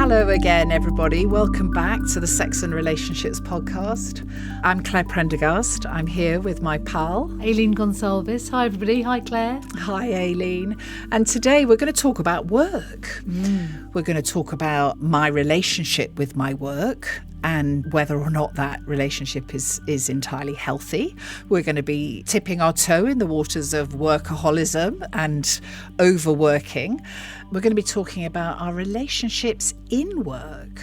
Hello again, everybody. Welcome back to the Sex and Relationships podcast. I'm Clare Prendergast. I'm here with my pal, Aileen Gonsalves. Hi, everybody. Hi, Claire. Hi, Aileen. And today we're going to talk about work. We're going to talk about my relationship with my work and whether or not that relationship is entirely healthy. We're going to be tipping our toe in the waters of workaholism and overworking. We're going to be talking about our relationships in work.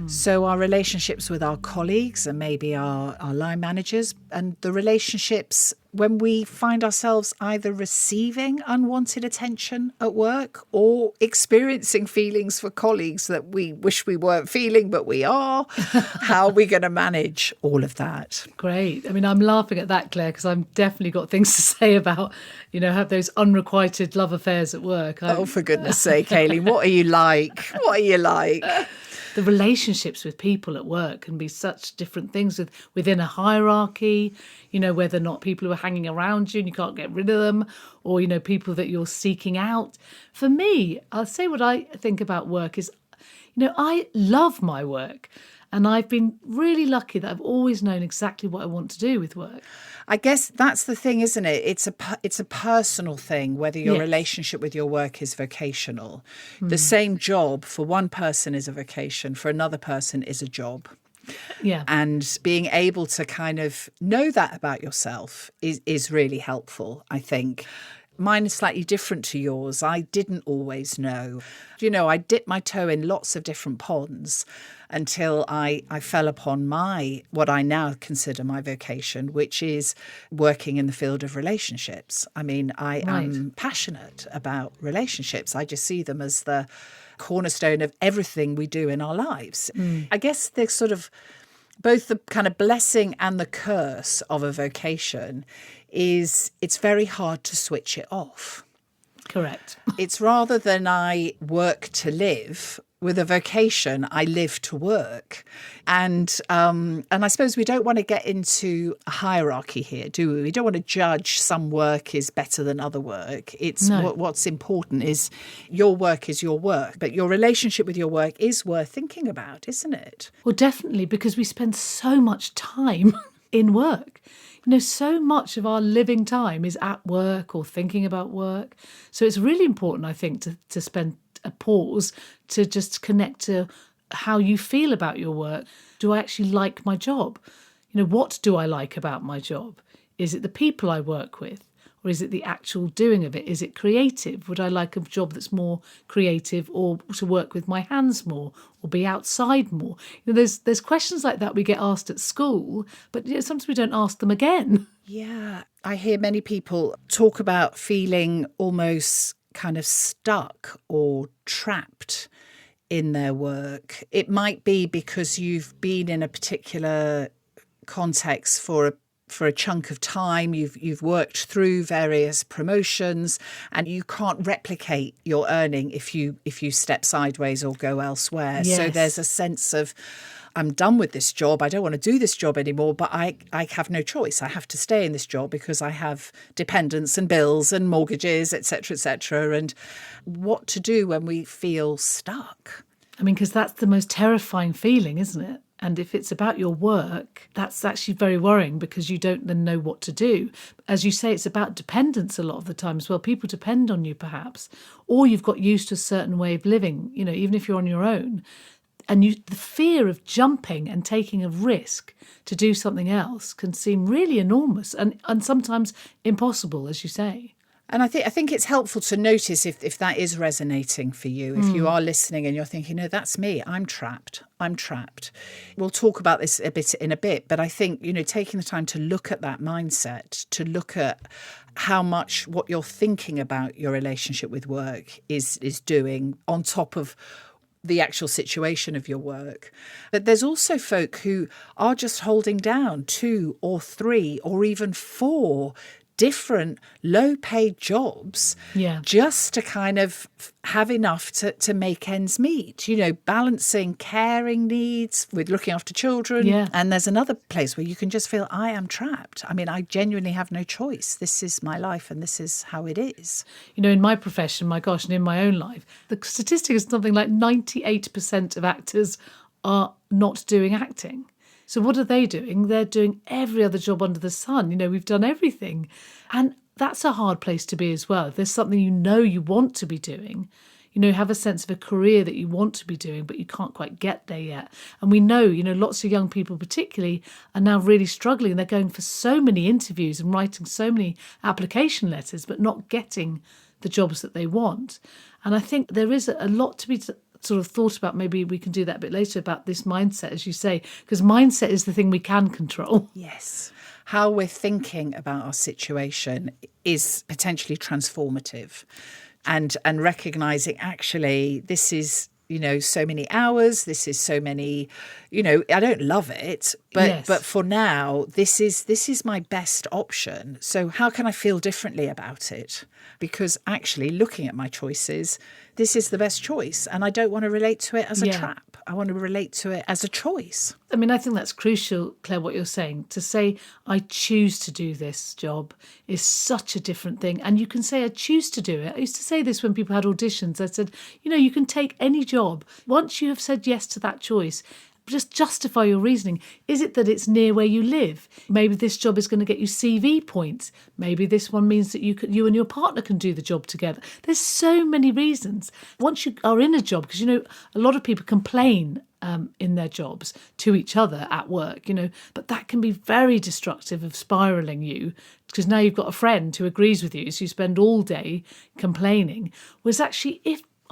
So our relationships with our colleagues and maybe our line managers, and the relationships when we find ourselves either receiving unwanted attention at work or experiencing feelings for colleagues that we wish we weren't feeling, but we are. How are we going to manage all of that? Great. I mean, I'm laughing at that, Claire, because I've definitely got things to say about, have those unrequited love affairs at work. Oh, for goodness sake, Aileen, what are you like? What are you like? The relationships with people at work can be such different things within a hierarchy, whether or not people who are hanging around you and you can't get rid of them, or, people that you're seeking out. For me, I'll say what I think about work is, I love my work. And I've been really lucky that I've always known exactly what I want to do with work. I guess that's the thing, isn't it? It's a personal thing, whether your relationship with your work is vocational. The same job for one person is a vocation, for another person is a job. Yeah. And being able to kind of know that about yourself is really helpful, I think. Mine is slightly different to yours. I didn't always know. I dipped my toe in lots of different ponds until I fell upon what I now consider my vocation, which is working in the field of relationships. I mean, I am passionate about relationships. I just see them as the cornerstone of everything we do in our lives. I guess there's sort of both the kind of blessing and the curse of a vocation is it's very hard to switch it off. Correct. It's rather than I work to live. With a vocation, I live to work. And I suppose we don't want to get into a hierarchy here, do we? We don't want to judge some work is better than other work. It's what's important is your work is your work. But your relationship with your work is worth thinking about, isn't it? Well, definitely, because we spend so much time in work. So much of our living time is at work or thinking about work. So it's really important, I think, to spend a pause to just connect to how you feel about your work. Do I actually like my job? What do I like about my job? Is it the people I work with? Or is it the actual doing of it? Is it creative? Would I like a job that's more creative, or to work with my hands more, or be outside more? There's questions like that we get asked at school, but sometimes we don't ask them again. Yeah, I hear many people talk about feeling almost kind of stuck or trapped in their work. It might be because you've been in a particular context for a chunk of time, you've worked through various promotions, and you can't replicate your earning if you step sideways or go elsewhere. Yes. So there's a sense of, I'm done with this job. I don't want to do this job anymore, but I have no choice. I have to stay in this job because I have dependents and bills and mortgages, etc., and what to do when we feel stuck. I mean, because that's the most terrifying feeling, isn't it? And if it's about your work, that's actually very worrying because you don't then know what to do. As you say, it's about dependence a lot of the time as well. People depend on you perhaps, or you've got used to a certain way of living, even if you're on your own. And the fear of jumping and taking a risk to do something else can seem really enormous and sometimes impossible, as you say. And I think it's helpful to notice if that is resonating for you, if you are listening and you're thinking, no, that's me, I'm trapped. We'll talk about this in a bit, but I think, taking the time to look at that mindset, to look at how much what you're thinking about your relationship with work is doing on top of the actual situation of your work. But there's also folk who are just holding down 2 or 3 or even 4 different low-paid jobs Yeah. just to kind of have enough to make ends meet, balancing caring needs with looking after children. Yeah. And there's another place where you can just feel, I am trapped. I mean, I genuinely have no choice. This is my life and this is how it is. In my profession, my gosh, and in my own life, the statistic is something like 98% of actors are not doing acting. So what are they doing? They're doing every other job under the sun. We've done everything. And that's a hard place to be as well. If there's something you want to be doing, have a sense of a career that you want to be doing, but you can't quite get there yet. And we know, lots of young people particularly are now really struggling. They're going for so many interviews and writing so many application letters, but not getting the jobs that they want. And I think there is a lot to be sort of thought about. Maybe we can do that a bit later about this mindset, as you say, because mindset is the thing we can control. Yes. How we're thinking about our situation is potentially transformative. And recognising, actually, this is, so many hours, this is so many, I don't love it, but for now, this is my best option. So how can I feel differently about it? Because actually, looking at my choices, this is the best choice. And I don't want to relate to it as a trap. I want to relate to it as a choice. I mean, I think that's crucial, Claire, what you're saying. To say, I choose to do this job is such a different thing. And you can say, I choose to do it. I used to say this when people had auditions. I said, you can take any job. Once you have said yes to that choice, just justify your reasoning. Is it that it's near where you live? Maybe this job is going to get you CV points. Maybe this one means that you and your partner can do the job together. There's so many reasons. Once you are in a job, because, a lot of people complain in their jobs to each other at work, but that can be very destructive of spiralling you, because now you've got a friend who agrees with you, so you spend all day complaining. Whereas actually,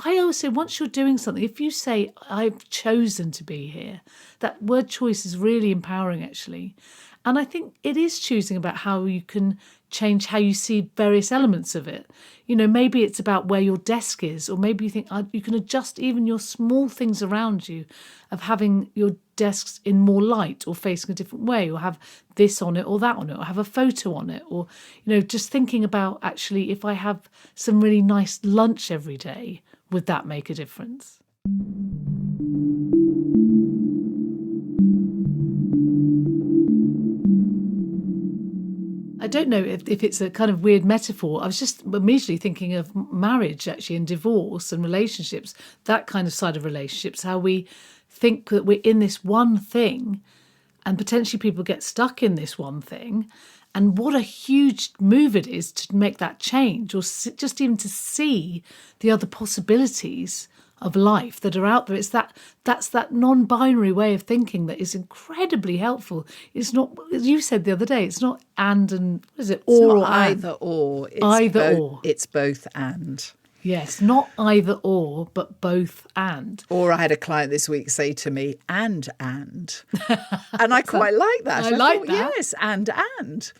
I always say, once you're doing something, if you say, I've chosen to be here, that word choice is really empowering, actually. And I think it is choosing about how you can change how you see various elements of it. Maybe it's about where your desk is, or maybe you think you can adjust even your small things around you, of having your desks in more light or facing a different way, or have this on it or that on it, or have a photo on it, or, just thinking about, actually, if I have some really nice lunch every day, would that make a difference? I don't know if it's a kind of weird metaphor. I was just immediately thinking of marriage, actually, and divorce and relationships, that kind of side of relationships, how we think that we're in this one thing and potentially people get stuck in this one thing. And what a huge move it is to make that change, or just even to see the other possibilities of life that are out there. That's that non-binary way of thinking that is incredibly helpful. It's not, as you said the other day, it's not and what is it? Or, it's not either or. It's either or. It's both and. Yes, not either or, but both and. Or I had a client this week say to me, and. And I quite like that. I like that. Yes, and.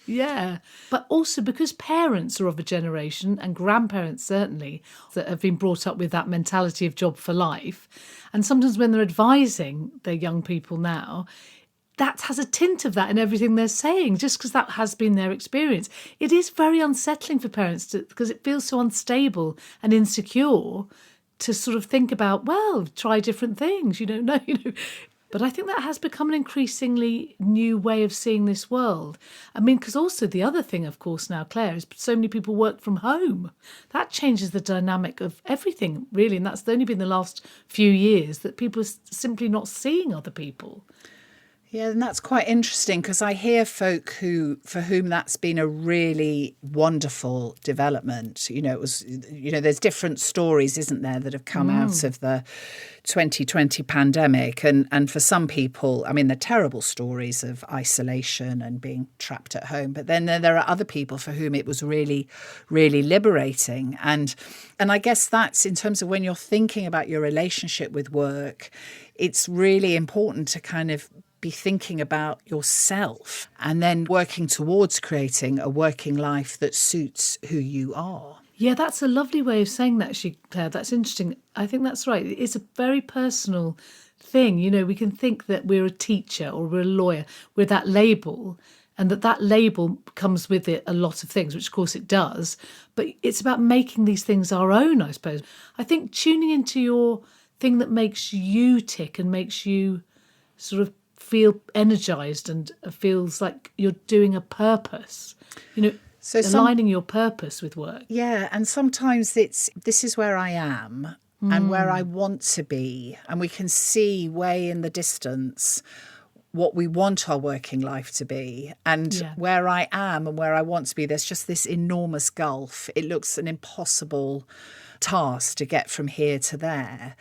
Yeah. But also because parents are of a generation, and grandparents certainly, that have been brought up with that mentality of job for life. And sometimes when they're advising their young people now, that has a tint of that in everything they're saying, just because that has been their experience. It is very unsettling for parents because it feels so unstable and insecure to sort of think about, well, try different things, you don't know. But I think that has become an increasingly new way of seeing this world. I mean, because also the other thing, of course, now, Claire, is so many people work from home. That changes the dynamic of everything, really. And that's only been the last few years that people are simply not seeing other people. Yeah, and that's quite interesting, because I hear folk for whom that's been a really wonderful development. It was, there's different stories, isn't there, that have come out of the 2020 pandemic. And for some people, I mean, they're terrible stories of isolation and being trapped at home. But then there are other people for whom it was really, really liberating. And I guess that's in terms of when you're thinking about your relationship with work, it's really important to kind of be thinking about yourself and then working towards creating a working life that suits who you are. Yeah, that's a lovely way of saying that, actually, Claire. That's interesting. I think that's right. It's a very personal thing. We can think that we're a teacher or we're a lawyer. We're that label. and that label comes with it a lot of things, which of course it does. But it's about making these things our own, I suppose. I think tuning into your thing that makes you tick and makes you sort of feel energized and feels like you're doing a purpose, so aligning your purpose with work. Yeah, and sometimes this is where I am and where I want to be, and we can see way in the distance what we want our working life to be, and where I am and where I want to be, there's just this enormous gulf. It looks an impossible task to get from here to there.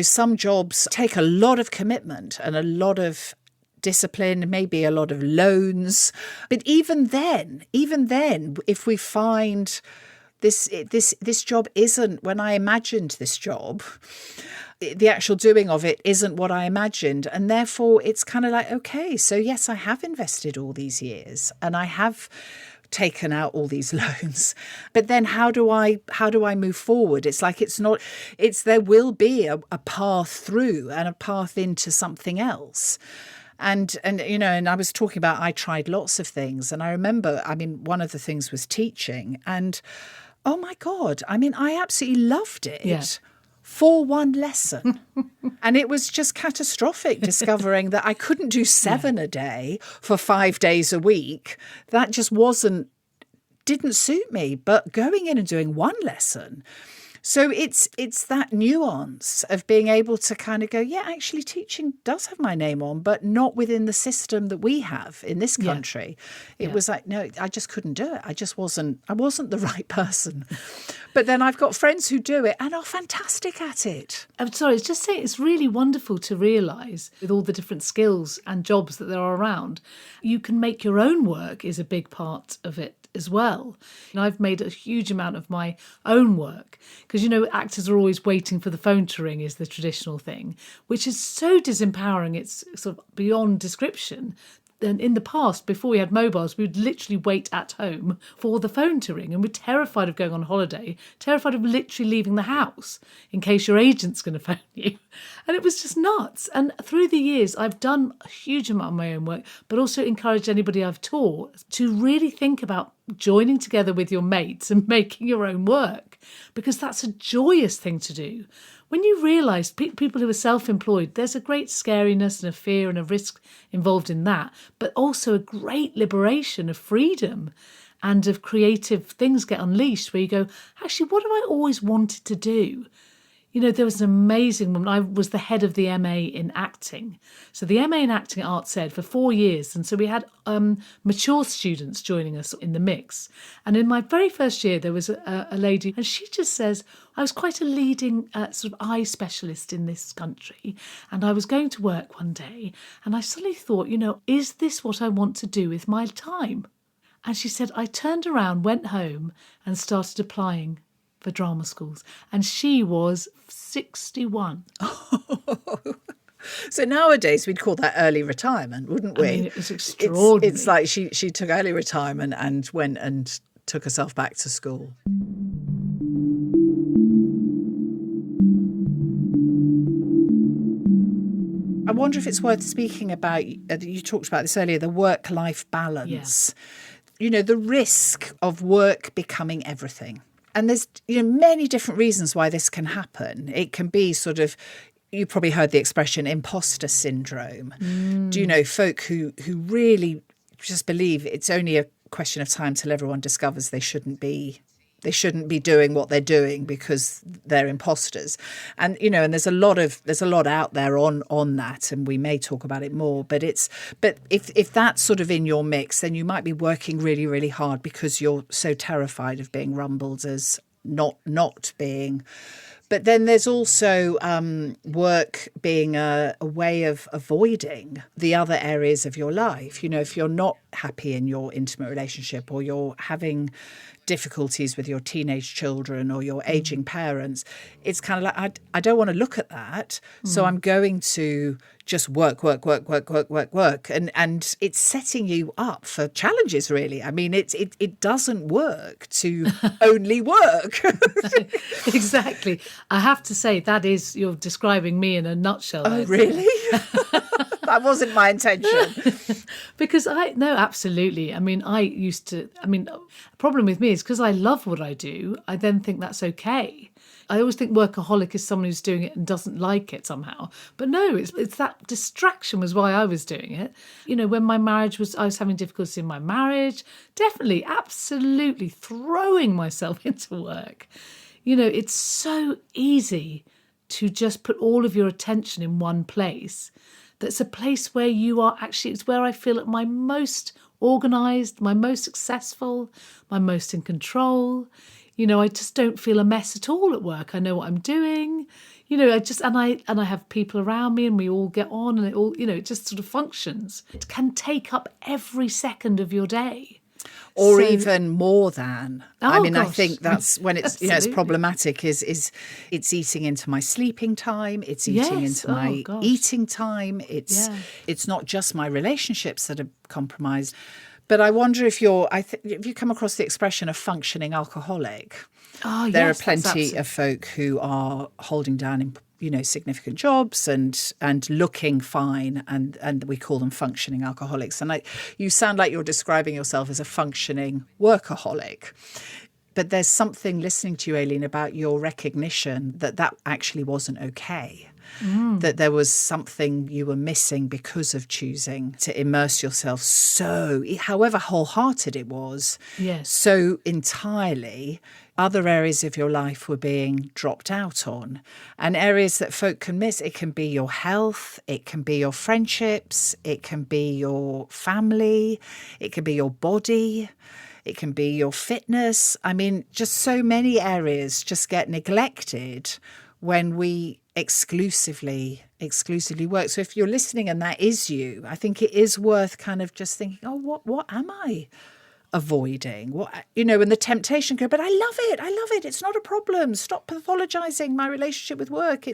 Some jobs take a lot of commitment and a lot of discipline, maybe a lot of loans. But even then, if we find this job isn't, when I imagined this job, the actual doing of it isn't what I imagined. And therefore it's kind of like, okay, so yes, I have invested all these years and I have taken out all these loans, but then how do I move forward? It's like there will be a path through and a path into something else. And I was talking about, I tried lots of things, and I remember, one of the things was teaching, and oh my God, I absolutely loved it. For one lesson. And it was just catastrophic discovering that I couldn't do 7 a day for 5 days a week. That just didn't suit me. But going in and doing one lesson. So it's that nuance of being able to kind of go, yeah, actually teaching does have my name on, but not within the system that we have in this country. It was like, no, I just couldn't do it. I wasn't the right person. But then I've got friends who do it and are fantastic at it. I'm sorry, it's just saying it's really wonderful to realise with all the different skills and jobs that there are around, you can make your own work is a big part of it as well. And I've made a huge amount of my own work because, actors are always waiting for the phone to ring is the traditional thing, which is so disempowering. It's sort of beyond description. And in the past, before we had mobiles, we would literally wait at home for the phone to ring, and we're terrified of going on holiday, terrified of literally leaving the house in case your agent's going to phone you. And it was just nuts. And through the years, I've done a huge amount of my own work, but also encouraged anybody I've taught to really think about joining together with your mates and making your own work, because that's a joyous thing to do. When you realise people who are self-employed, there's a great scariness and a fear and a risk involved in that, but also a great liberation of freedom and of creative things get unleashed where you go, actually, what have I always wanted to do? There was an amazing woman. I was the head of the MA in acting. So the MA in acting at Arts Ed for 4 years. And so we had mature students joining us in the mix. And in my very first year, there was a lady, and she just says, I was quite a leading sort of eye specialist in this country. And I was going to work one day, and I suddenly thought, is this what I want to do with my time? And she said, I turned around, went home, and started applying for drama schools, and she was 61. So nowadays we'd call that early retirement, wouldn't we? It was extraordinary. It's like she took early retirement and went and took herself back to school. I wonder if it's worth speaking about, you talked about this earlier, the work-life balance. The risk of work becoming everything. And there's many different reasons why this can happen. It can be sort of, you probably heard the expression imposter syndrome. Do you know folk who really just believe it's only a question of time till everyone discovers they shouldn't be doing what they're doing because they're imposters. And and there's a lot out there on that, and we may talk about it more, but if that's sort of in your mix, then you might be working really, really hard because you're so terrified of being rumbled as not being. But then there's also work being a way of avoiding the other areas of your life. If you're not happy in your intimate relationship, or you're having difficulties with your teenage children or your aging parents, it's kind of like, I don't want to look at that. So I'm going to just work. And it's setting you up for challenges, really. It doesn't work to only work. Exactly. I have to say, you're describing me in a nutshell. Oh, really? That wasn't my intention. Because absolutely. The problem with me is because I love what I do, I then think that's okay. I always think workaholic is someone who's doing it and doesn't like it somehow. But no, it's that distraction was why I was doing it. When I was having difficulties in my marriage, definitely, absolutely throwing myself into work. It's so easy to just put all of your attention in one place. That's a place where you are actually, it's where I feel at my most organised, my most successful, my most in control. I just don't feel a mess at all at work. I know what I'm doing. I have people around me and we all get on and it just sort of functions. It can take up every second of your day. Or even more than. Gosh. I think that's when it's it's problematic is it's eating into my sleeping time, it's eating into my eating time. It's not just my relationships that are compromised. But I wonder if if you come across the expression of functioning alcoholic. There are plenty of folk who are holding down significant jobs and looking fine, and we call them functioning alcoholics. And you sound like you're describing yourself as a functioning workaholic. But there's something listening to you, Aileen, about your recognition that actually wasn't okay. That there was something you were missing because of choosing to immerse yourself however wholehearted it was, so entirely. Other areas of your life were being dropped out on, and areas that folk can miss. It can be your health, it can be your friendships, it can be your family, it can be your body, it can be your fitness. Just so many areas just get neglected when we exclusively work. So if you're listening and that is you, I think it is worth kind of just thinking, what am I avoiding? And the temptation go, but I love it, it's not a problem, stop pathologizing my relationship with work.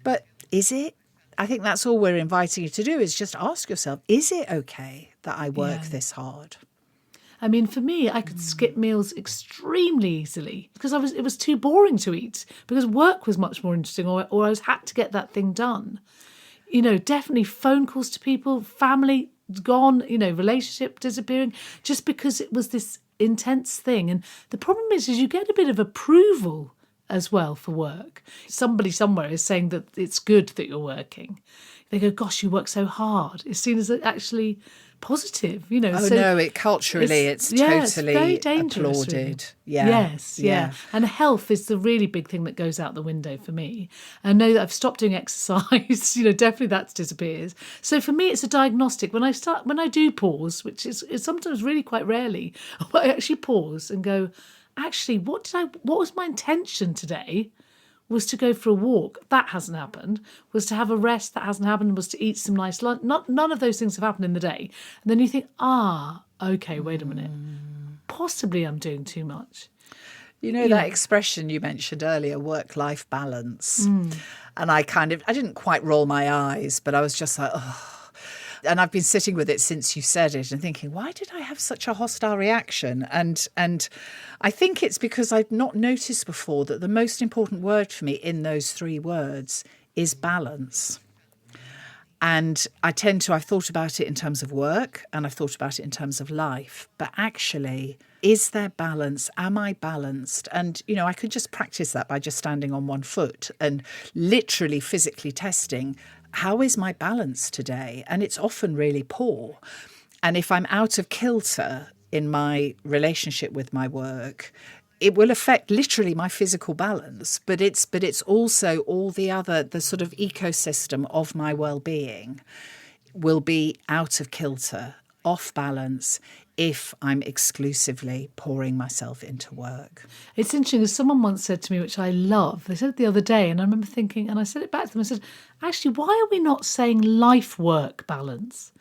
But is it? I think that's all we're inviting you to do, is just ask yourself, is it okay that I work this hard? For me, I could skip meals extremely easily because it was too boring to eat, because work was much more interesting, or I had to get that thing done. Definitely phone calls to people, family gone, relationship disappearing, just because it was this intense thing. And the problem is you get a bit of approval as well for work. Somebody somewhere is saying that it's good that you're working. They go, gosh, you work so hard. It's seen as actually positive, culturally it's totally it's very dangerous, applauded. Really. Yeah. Yes. And health is the really big thing that goes out the window for me. I know that I've stopped doing exercise, definitely that's disappears. So for me, it's a diagnostic. When I do pause, which is sometimes really quite rarely, I actually pause and go, actually, what was my intention today? Was to go for a walk. That hasn't happened. Was to have a rest. That hasn't happened. Was to eat some nice lunch. None of those things have happened in the day. And then you think, okay, wait a minute. Possibly I'm doing too much. That expression you mentioned earlier, work-life balance. And I didn't quite roll my eyes, but I was just like, oh. And I've been sitting with it since you said it and thinking, why did I have such a hostile reaction? And I think it's because I've not noticed before that the most important word for me in those three words is balance. And I've thought about it in terms of work and I've thought about it in terms of life. But actually, is there balance? Am I balanced? And, I could just practice that by just standing on one foot and literally physically testing, how is my balance today? And it's often really poor. And if I'm out of kilter in my relationship with my work, it will affect literally my physical balance, but it's also all the sort of ecosystem of my well-being will be out of kilter, off balance, if I'm exclusively pouring myself into work. It's interesting, as someone once said to me, which I love, they said it the other day, and I remember thinking, and I said it back to them, I said, actually, why are we not saying life-work balance?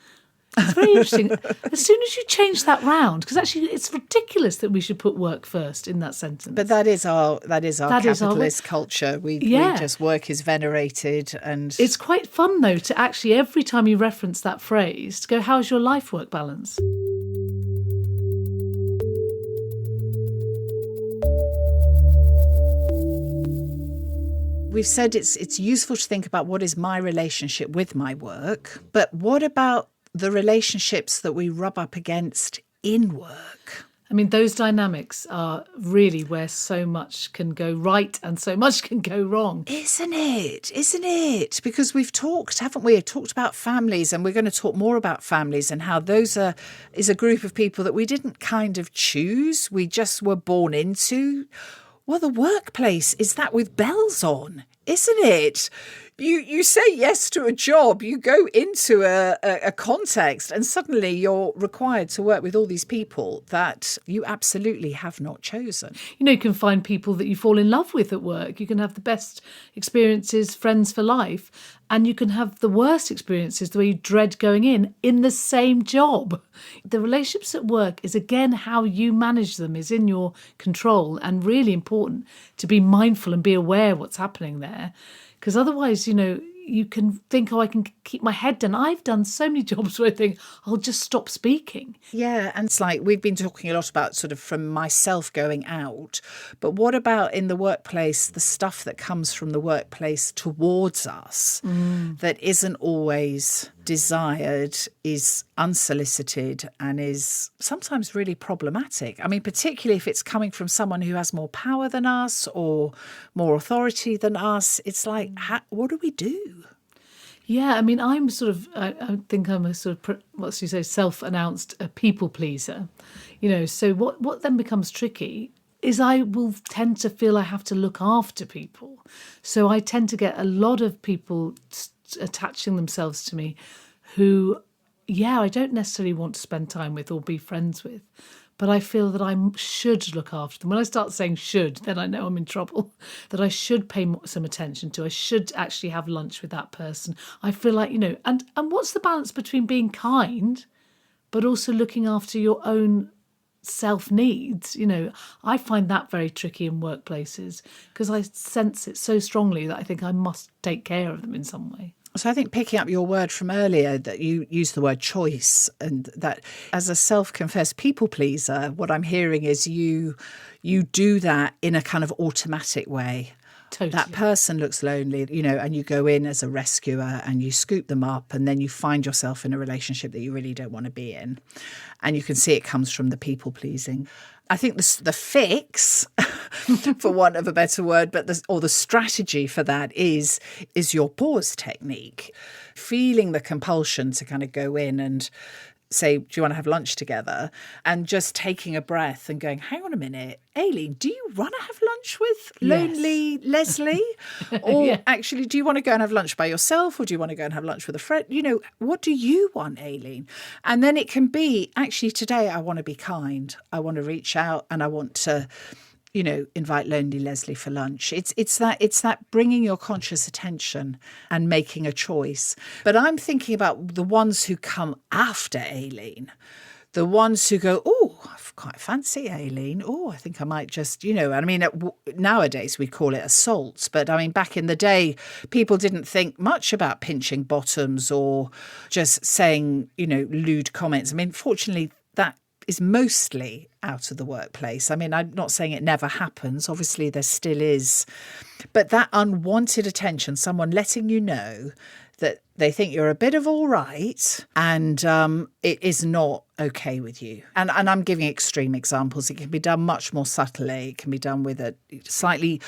It's very interesting. As soon as you change that round, because actually it's ridiculous that we should put work first in that sentence. But that is our capitalist culture. We just work is venerated, and it's quite fun though to actually every time you reference that phrase to go, how's your life work balance? We've said it's useful to think about what is my relationship with my work, but what about the relationships that we rub up against in work? I mean, those dynamics are really where so much can go right and so much can go wrong. Isn't it? Isn't it? Because we've talked, haven't we? Talked about families, and we're going to talk more about families and how those is a group of people that we didn't kind of choose. We just were born into. Well, the workplace is that with bells on, isn't it? You say yes to a job, you go into a context, and suddenly you're required to work with all these people that you absolutely have not chosen. You can find people that you fall in love with at work. You can have the best experiences, friends for life, and you can have the worst experiences, the way you dread going in the same job. The relationships at work is, again, how you manage them is in your control, and really important to be mindful and be aware what's happening there. Because otherwise, you can think, I can keep my head down. I've done so many jobs where I think, I'll just stop speaking. Yeah, and it's like we've been talking a lot about sort of from myself going out, but what about in the workplace, the stuff that comes from the workplace towards us that isn't always desired, is unsolicited, and is sometimes really problematic? I mean, particularly if it's coming from someone who has more power than us or more authority than us. It's like, what do we do? Yeah, I mean, I'm sort of, I think I'm a sort of, self-announced people pleaser. So what then becomes tricky is I will tend to feel I have to look after people. So I tend to get a lot of people attaching themselves to me who, I don't necessarily want to spend time with or be friends with, but I feel that I should look after them. When I start saying should, then I know I'm in trouble, that I should pay some attention to. I should actually have lunch with that person. I feel like, and what's the balance between being kind, but also looking after your own self-needs? I find that very tricky in workplaces because I sense it so strongly that I think I must take care of them in some way. So I think picking up your word from earlier, that you used the word choice, and that as a self-confessed people pleaser, what I'm hearing is you do that in a kind of automatic way. Totally. That person looks lonely, and you go in as a rescuer and you scoop them up, and then you find yourself in a relationship that you really don't want to be in. And you can see it comes from the people pleasing. I think the fix, for want of a better word, or the strategy for that is your pause technique. Feeling the compulsion to kind of go in and say, do you want to have lunch together? And just taking a breath and going, hang on a minute, Aileen, do you want to have lunch with lonely Leslie? Or actually, do you want to go and have lunch by yourself? Or do you want to go and have lunch with a friend? What do you want, Aileen? And then it can be, actually, today I want to be kind. I want to reach out and I want to invite lonely Leslie for lunch. It's that bringing your conscious attention and making a choice. But I'm thinking about the ones who come after Aileen, the ones who go, oh, I quite fancy Aileen. Oh, I think I might just, I mean, nowadays we call it assaults. But I mean, back in the day, people didn't think much about pinching bottoms or just saying, lewd comments. I mean, fortunately, that is mostly out of the workplace. I mean, I'm not saying it never happens. Obviously, there still is. But that unwanted attention, someone letting you know that they think you're a bit of all right and it is not okay with you. And I'm giving extreme examples. It can be done much more subtly. It can be done with a slightly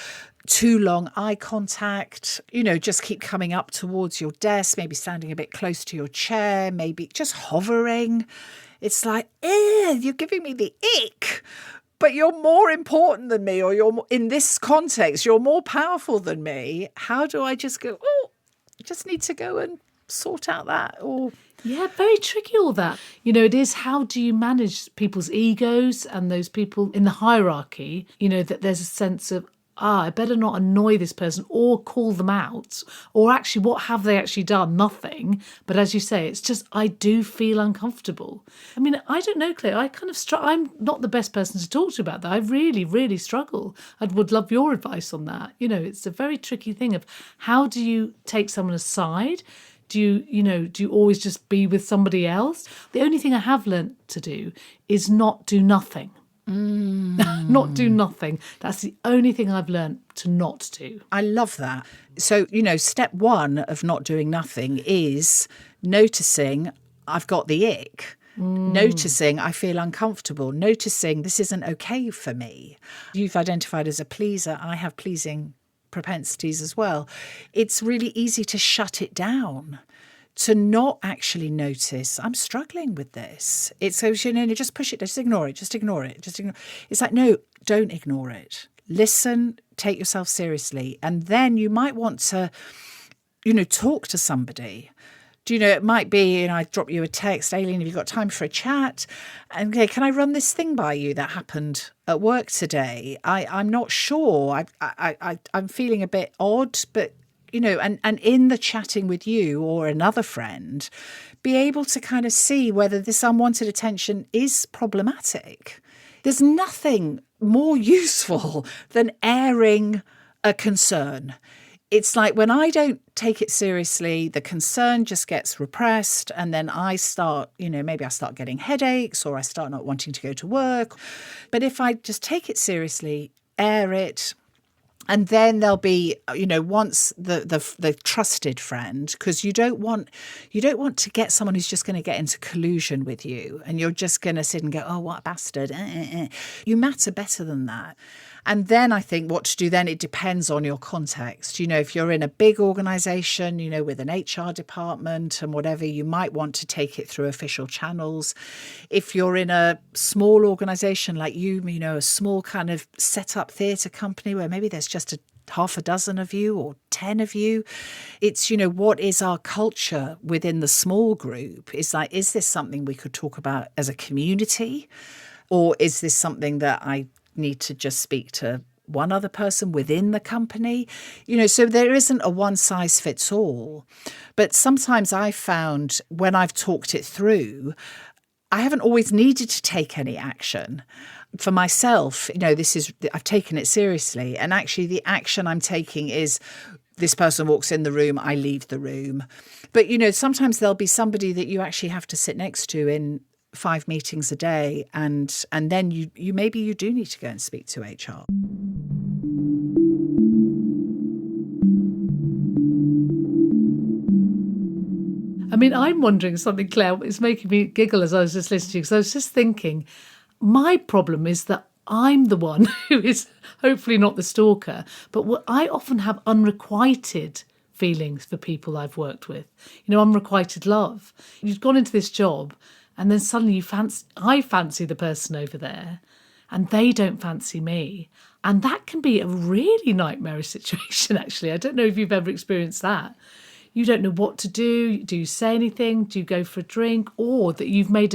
too long eye contact, just keep coming up towards your desk, maybe standing a bit close to your chair, maybe just hovering. It's like, you're giving me the ick, but you're more important than me, or in this context, you're more powerful than me. How do I just go, just need to go and sort out that? Or yeah, very tricky, all that. It is, how do you manage people's egos and those people in the hierarchy, that there's a sense of, I better not annoy this person or call them out, or actually, what have they actually done? Nothing. But as you say, it's just, I do feel uncomfortable. I mean, I don't know, Claire, I kind of I'm not the best person to talk to about that. I really, really struggle. I would love your advice on that. It's a very tricky thing of, how do you take someone aside? Do you always just be with somebody else? The only thing I have learnt to do is not do nothing. Not do nothing. That's the only thing I've learned to not do. I love that. So, step one of not doing nothing is noticing I've got the ick. Noticing I feel uncomfortable, noticing this isn't okay for me. You've identified as a pleaser. I have pleasing propensities as well. It's really easy to shut it down, to not actually notice I'm struggling with this. It's so, just push it, just ignore it. It's like, no, don't ignore it. Listen, take yourself seriously. And then you might want to, talk to somebody. It might be, I drop you a text, Aileen, have you got time for a chat? And okay, can I run this thing by you that happened at work today? I'm not sure. I'm feeling a bit odd, but, and in the chatting with you or another friend, be able to kind of see whether this unwanted attention is problematic. There's nothing more useful than airing a concern. It's like when I don't take it seriously, the concern just gets repressed, and then I start, maybe I start getting headaches or I start not wanting to go to work. But if I just take it seriously, air it, and then there'll be, once the trusted friend, because you don't want to get someone who's just going to get into collusion with you and you're just going to sit and go, oh, what a bastard. You matter better than that. And then I think what to do then, it depends on your context. If you're in a big organisation, with an HR department and whatever, you might want to take it through official channels. If you're in a small organisation like a small kind of set-up theatre company where maybe there's just half a dozen of you or 10 of you, it's, what is our culture within the small group? Is this something we could talk about as a community? Or is this something that I need to just speak to one other person within the company? So there isn't a one size fits all. But sometimes I've found when I've talked it through, I haven't always needed to take any action. For myself, I've taken it seriously. And actually the action I'm taking is this person walks in the room, I leave the room. But, sometimes there'll be somebody that you actually have to sit next to in 5 meetings a day, and then you maybe you do need to go and speak to HR. I mean, I'm wondering something, Claire. It's making me giggle as I was just listening to you, because I was just thinking, my problem is that I'm the one who is hopefully not the stalker, but I often have unrequited feelings for people I've worked with. Unrequited love. You've gone into this job and then suddenly I fancy the person over there and they don't fancy me. And that can be a really nightmarish situation, actually. I don't know if you've ever experienced that. You don't know what to do. Do you say anything? Do you go for a drink? Or that I've made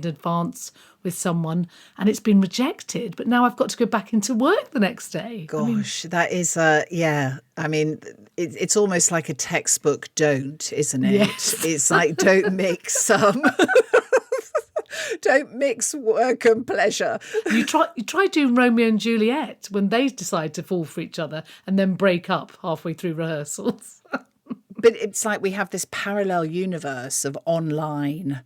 an advance with someone and it's been rejected, but now I've got to go back into work the next day. Gosh, that is, yeah. I mean, it's almost like a textbook don't, isn't it? Yes. It's like don't mix don't mix work and pleasure. You try doing Romeo and Juliet when they decide to fall for each other and then break up halfway through rehearsals. But it's like we have this parallel universe of online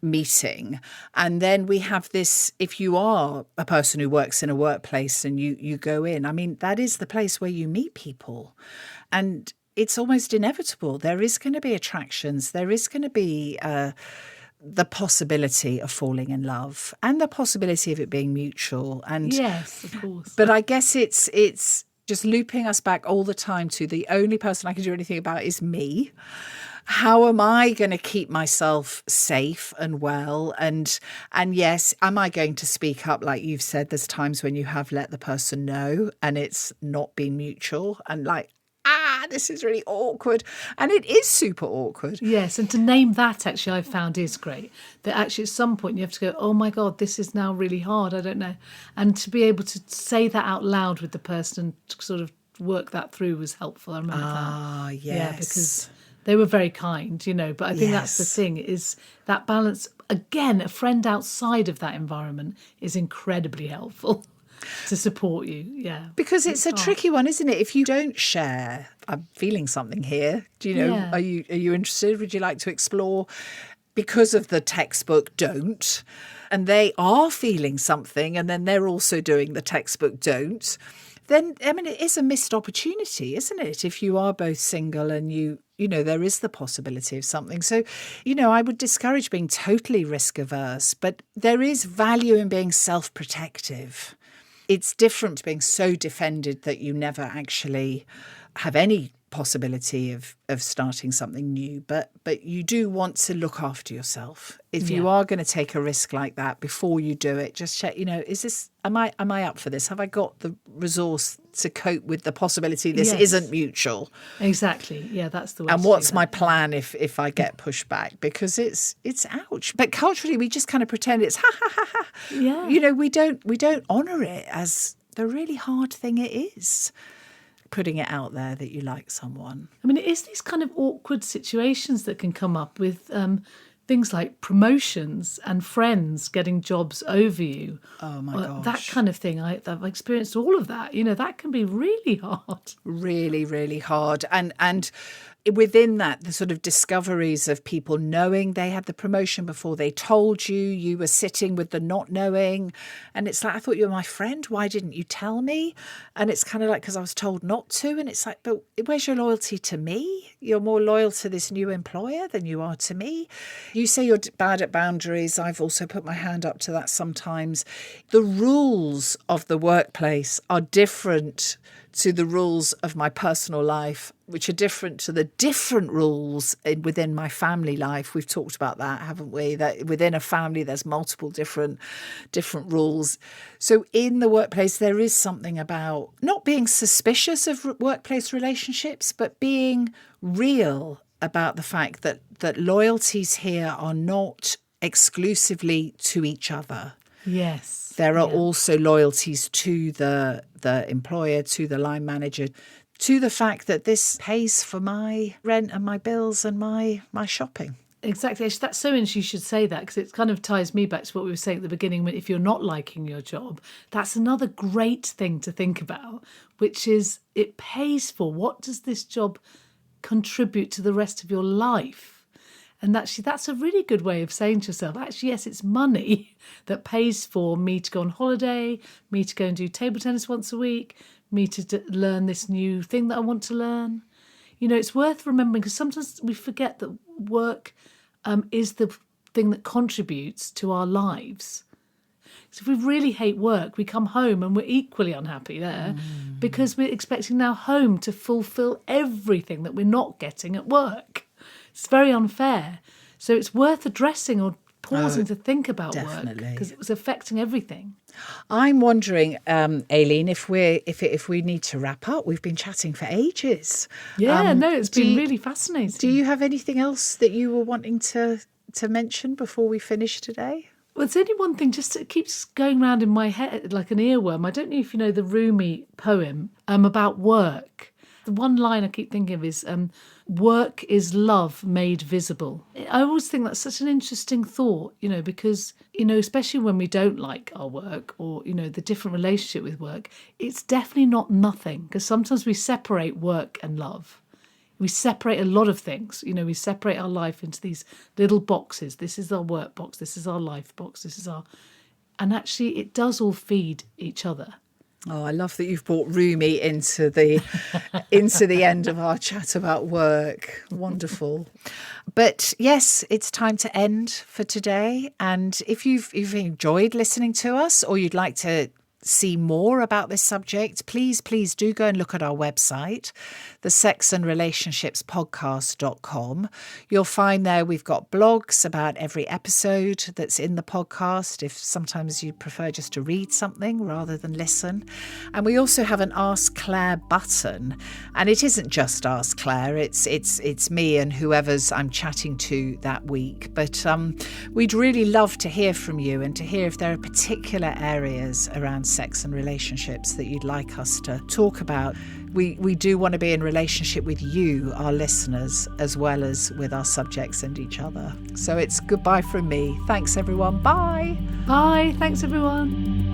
meeting. And then we have this, if you are a person who works in a workplace and you go in, I mean, that is the place where you meet people. And it's almost inevitable. There is going to be attractions. There is going to be the possibility of falling in love and the possibility of it being mutual. And yes, of course. But I guess it's just looping us back all the time to the only person I can do anything about is me. How am I going to keep myself safe and well? And yes, am I going to speak up? Like you've said, there's times when you have let the person know and it's not been mutual and like, this is really awkward. And it is super awkward. Yes, and to name that actually I've found is great. That actually at some point you have to go, oh my God, this is now really hard. I don't know. And to be able to say that out loud with the person and to sort of work that through was helpful. I remember that. Yes. Yeah, because they were very kind, but I think that's the thing is that balance. Again, a friend outside of that environment is incredibly helpful to support you. Yeah. Because it's a tricky one, isn't it? If you don't share, I'm feeling something here. Do you know, are you interested? Would you like to explore? because of the textbook don't, and they are feeling something, and then they're also doing the textbook don't, then, I mean, it is a missed opportunity, isn't it? If you are both single and you know, there is the possibility of something. So, you know, I would discourage being totally risk averse, but there is value in being self-protective. It's different to being so defended that you never actually have any possibility of starting something new, but you do want to look after yourself. If you are going to take a risk like that, before you do it, just check, you know, am I up for this? Have I got the resource to cope with the possibility this isn't mutual? Exactly. Yeah, that's the way. And what's my plan if I get pushed back? Because it's ouch. But culturally, we just kind of pretend it's ha ha ha ha. Yeah. You know, we don't honour it as the really hard thing it is. Putting it out there that you like someone. I mean, it is these kind of awkward situations that can come up with things like promotions and friends getting jobs over you. Oh my gosh. That kind of thing. I've experienced all of that. You know, that can be really hard. Really, really hard. And within that, the sort of discoveries of people knowing they had the promotion before they told you, you were sitting with the not knowing. And it's like, I thought you were my friend. Why didn't you tell me? And it's kind of like, because I was told not to. And it's like, but where's your loyalty to me? You're more loyal to this new employer than you are to me. You say you're bad at boundaries. I've also put my hand up to that sometimes. The rules of the workplace are different to the rules of my personal life, which are different to the different rules within my family life. We've talked about that, haven't we? That within a family, there's multiple different rules. So in the workplace, there is something about not being suspicious of workplace relationships, but being real about the fact that loyalties here are not exclusively to each other. Yes. There are also loyalties to the employer, to the line manager, to the fact that this pays for my rent and my bills and my shopping. Exactly. That's so interesting you should say that, because it kind of ties me back to what we were saying at the beginning. If you're not liking your job, that's another great thing to think about, which is it pays for. What does this job contribute to the rest of your life? And actually, that's a really good way of saying to yourself, actually, yes, it's money that pays for me to go on holiday, me to go and do table tennis once a week, me to learn this new thing that I want to learn. You know, it's worth remembering, because sometimes we forget that work is the thing that contributes to our lives. So if we really hate work, we come home and we're equally unhappy there because we're expecting now home to fulfill everything that we're not getting at work. It's very unfair. So it's worth addressing or pausing to think about work, because it was affecting everything. I'm wondering, Aileen, if we need to wrap up. We've been chatting for ages. Yeah, it's been really fascinating. Do you have anything else that you were wanting to mention before we finish today? Well, there's only one thing, just it keeps going round in my head like an earworm. I don't know if you know the Rumi poem about work. The one line I keep thinking of is, work is love made visible. I always think that's such an interesting thought, you know, because, you know, especially when we don't like our work or, you know, the different relationship with work, it's definitely not nothing, because sometimes we separate work and love. We separate a lot of things. You know, we separate our life into these little boxes. This is our work box. This is our life box. This is our... And actually, it does all feed each other. Oh, I love that you've brought Rumi into the end of our chat about work. Wonderful. But yes, it's time to end for today. And if you've enjoyed listening to us, or you'd like to see more about this subject, please do go and look at our website, the sexandrelationshipspodcast.com. You'll find there we've got blogs about every episode that's in the podcast, if sometimes you prefer just to read something rather than listen. And we also have an Ask Clare button, and it isn't just Ask Clare, it's me and whoever's I'm chatting to that week. But we'd really love to hear from you and to hear if there are particular areas around sex and relationships that you'd like us to talk about. We do want to be in relationship with you, our listeners, as well as with our subjects and each other. So it's goodbye from me. Thanks, everyone. Bye. Bye. Thanks, everyone.